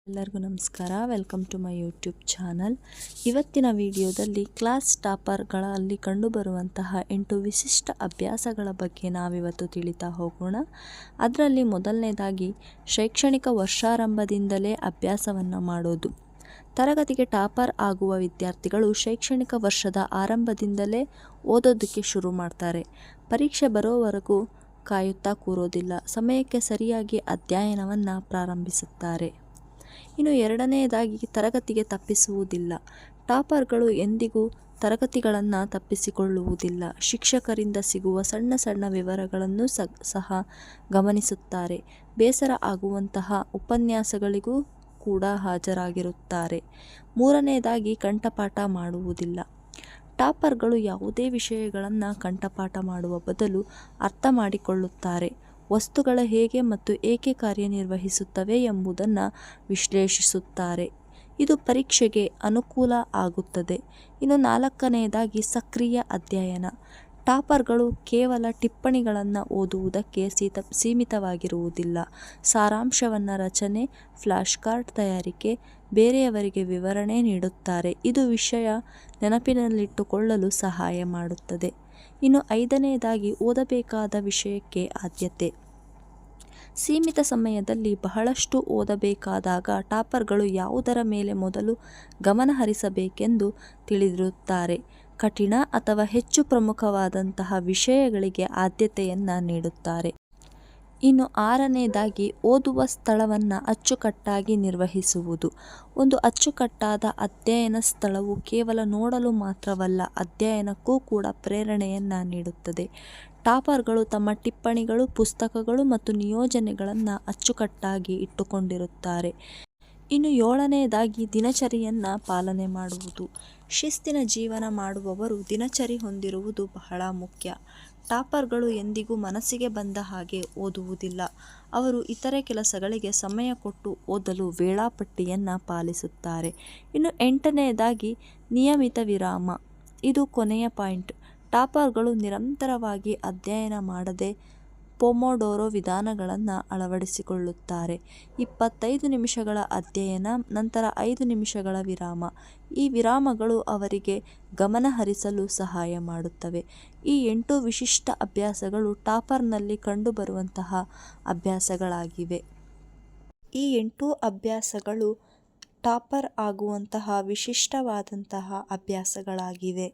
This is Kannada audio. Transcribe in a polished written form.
ಎಲ್ಲರಿಗೂ ನಮಸ್ಕಾರ. Welcome to my YouTube channel. ಇವತ್ತಿನ ವಿಡಿಯೋದಲ್ಲಿ ಕ್ಲಾಸ್ ಟಾಪರ್ಗಳಲ್ಲಿ ಕಂಡುಬರುವಂತಹ 8 ವಿಶಿಷ್ಟ ಅಭ್ಯಾಸಗಳ ಬಗ್ಗೆ ನಾವಿವತ್ತು ತಿಳಿತಾ ಹೋಗೋಣ. ಅದರಲ್ಲಿ ಮೊದಲನೇದಾಗಿ ಶೈಕ್ಷಣಿಕ ವರ್ಷಾರಂಭದಿಂದಲೇ ಅಭ್ಯಾಸವನ್ನು ಮಾಡೋದು. ತರಗತಿಗೆ ಟಾಪರ್ ಆಗುವ ವಿದ್ಯಾರ್ಥಿಗಳು ಶೈಕ್ಷಣಿಕ ವರ್ಷದ ಆರಂಭದಿಂದಲೇ ಓದೋದಕ್ಕೆ ಶುರು ಮಾಡ್ತಾರೆ. ಪರೀಕ್ಷೆ ಬರೋವರೆಗೂ ಕಾಯುತ್ತಾ ಕೂರೋದಿಲ್ಲ. ಸಮಯಕ್ಕೆ ಸರಿಯಾಗಿ ಅಧ್ಯಯನವನ್ನು ಪ್ರಾರಂಭಿಸುತ್ತಾರೆ. ಇನ್ನು ಎರಡನೆಯದಾಗಿ ತರಗತಿಗೆ ತಪ್ಪಿಸುವುದಿಲ್ಲ. ಟಾಪರ್ಗಳು ಎಂದಿಗೂ ತರಗತಿಗಳನ್ನು ತಪ್ಪಿಸಿಕೊಳ್ಳುವುದಿಲ್ಲ. ಶಿಕ್ಷಕರಿಂದ ಸಿಗುವ ಸಣ್ಣ ಸಣ್ಣ ವಿವರಗಳನ್ನು ಸಹ ಗಮನಿಸುತ್ತಾರೆ. ಬೇಸರ ಆಗುವಂತಹ ಉಪನ್ಯಾಸಗಳಿಗೂ ಕೂಡ ಹಾಜರಾಗಿರುತ್ತಾರೆ. ಮೂರನೆಯದಾಗಿ ಕಂಠಪಾಠ ಮಾಡುವುದಿಲ್ಲ. ಟಾಪರ್ಗಳು ಯಾವುದೇ ವಿಷಯಗಳನ್ನು ಕಂಠಪಾಠ ಮಾಡುವ ಬದಲು ಅರ್ಥ ಮಾಡಿಕೊಳ್ಳುತ್ತಾರೆ. ವಸ್ತುಗಳ ಹೇಗೆ ಮತ್ತು ಏಕೆ ಕಾರ್ಯನಿರ್ವಹಿಸುತ್ತವೆ ಎಂಬುದನ್ನು ವಿಶ್ಲೇಷಿಸುತ್ತಾರೆ. ಇದು ಪರೀಕ್ಷೆಗೆ ಅನುಕೂಲ ಆಗುತ್ತದೆ. ಇನ್ನು ನಾಲ್ಕನೆಯದಾಗಿ ಸಕ್ರಿಯ ಅಧ್ಯಯನ. ಟಾಪರ್ಗಳು ಕೇವಲ ಟಿಪ್ಪಣಿಗಳನ್ನು ಓದುವುದಕ್ಕೆ ಸೀಮಿತವಾಗಿರುವುದಿಲ್ಲ. ಸಾರಾಂಶವನ್ನು ರಚನೆ, ಫ್ಲಾಶ್ ಕಾರ್ಡ್ ತಯಾರಿಕೆ, ಬೇರೆಯವರಿಗೆ ವಿವರಣೆ ನೀಡುತ್ತಾರೆ. ಇದು ವಿಷಯ ನೆನಪಿನಲ್ಲಿಟ್ಟುಕೊಳ್ಳಲು ಸಹಾಯ ಮಾಡುತ್ತದೆ. ಇನ್ನು ಐದನೆಯದಾಗಿ ಓದಬೇಕಾದ ವಿಷಯಕ್ಕೆ ಆದ್ಯತೆ. ಸೀಮಿತ ಸಮಯದಲ್ಲಿ ಬಹಳಷ್ಟು ಓದಬೇಕಾದಾಗ ಟಾಪರ್ಗಳು ಯಾವುದರ ಮೇಲೆ ಮೊದಲು ಗಮನ ಹರಿಸಬೇಕೆಂದು ತಿಳಿದಿರುತ್ತಾರೆ. ಕಠಿಣ ಅಥವಾ ಹೆಚ್ಚು ಪ್ರಮುಖವಾದಂತಹ ವಿಷಯಗಳಿಗೆ ಆದ್ಯತೆಯನ್ನು ನೀಡುತ್ತಾರೆ. ಇನ್ನು ಆರನೆಯದಾಗಿ ಓದುವ ಸ್ಥಳವನ್ನು ಅಚ್ಚುಕಟ್ಟಾಗಿ ನಿರ್ವಹಿಸುವುದು. ಒಂದು ಅಚ್ಚುಕಟ್ಟಾದ ಅಧ್ಯಯನ ಸ್ಥಳವು ಕೇವಲ ನೋಡಲು ಮಾತ್ರವಲ್ಲ, ಅಧ್ಯಯನಕ್ಕೂ ಕೂಡ ಪ್ರೇರಣೆಯನ್ನು ನೀಡುತ್ತದೆ. ಟಾಪರ್ಗಳು ತಮ್ಮ ಟಿಪ್ಪಣಿಗಳು, ಪುಸ್ತಕಗಳು ಮತ್ತು ನಿಯೋಜನೆಗಳನ್ನು ಅಚ್ಚುಕಟ್ಟಾಗಿ ಇಟ್ಟುಕೊಂಡಿರುತ್ತಾರೆ. ಇನ್ನು ಏಳನೆಯದಾಗಿ ದಿನಚರಿಯನ್ನು ಪಾಲನೆ ಮಾಡುವುದು. ಶಿಸ್ತಿನ ಜೀವನ ಮಾಡುವವರು ದಿನಚರಿ ಹೊಂದಿರುವುದು ಬಹಳ ಮುಖ್ಯ. ಟಾಪರ್ಗಳು ಎಂದಿಗೂ ಮನಸ್ಸಿಗೆ ಬಂದ ಹಾಗೆ ಓದುವುದಿಲ್ಲ. ಅವರು ಇತರೆ ಕೆಲಸಗಳಿಗೆ ಸಮಯ ಕೊಟ್ಟು ಓದಲು ವೇಳಾಪಟ್ಟಿಯನ್ನು ಪಾಲಿಸುತ್ತಾರೆ. ಇನ್ನು ಎಂಟನೆಯದಾಗಿ ನಿಯಮಿತ ವಿರಾಮ. ಇದು ಕೊನೆಯ ಪಾಯಿಂಟ್. ಟಾಪರ್ಗಳು ನಿರಂತರವಾಗಿ ಅಧ್ಯಯನ ಮಾಡದೆ ಪೊಮೊಡೊರೊ ವಿಧಾನಗಳನ್ನು ಅಳವಡಿಸಿಕೊಳ್ಳುತ್ತಾರೆ. 25 ನಿಮಿಷಗಳ ಅಧ್ಯಯನ, ನಂತರ 5 ನಿಮಿಷಗಳ ವಿರಾಮ. ಈ ವಿರಾಮಗಳು ಅವರಿಗೆ ಗಮನ ಹರಿಸಲು ಸಹಾಯ ಮಾಡುತ್ತವೆ. ಈ 8 ವಿಶಿಷ್ಟ ಅಭ್ಯಾಸಗಳು ಟಾಪರ್ನಲ್ಲಿ ಕಂಡುಬರುವಂತಹ ಅಭ್ಯಾಸಗಳಾಗಿವೆ. ಈ 8 ಅಭ್ಯಾಸಗಳು ಟಾಪರ್ ಆಗುವಂತಹ ವಿಶಿಷ್ಟವಾದಂತಹ ಅಭ್ಯಾಸಗಳಾಗಿವೆ.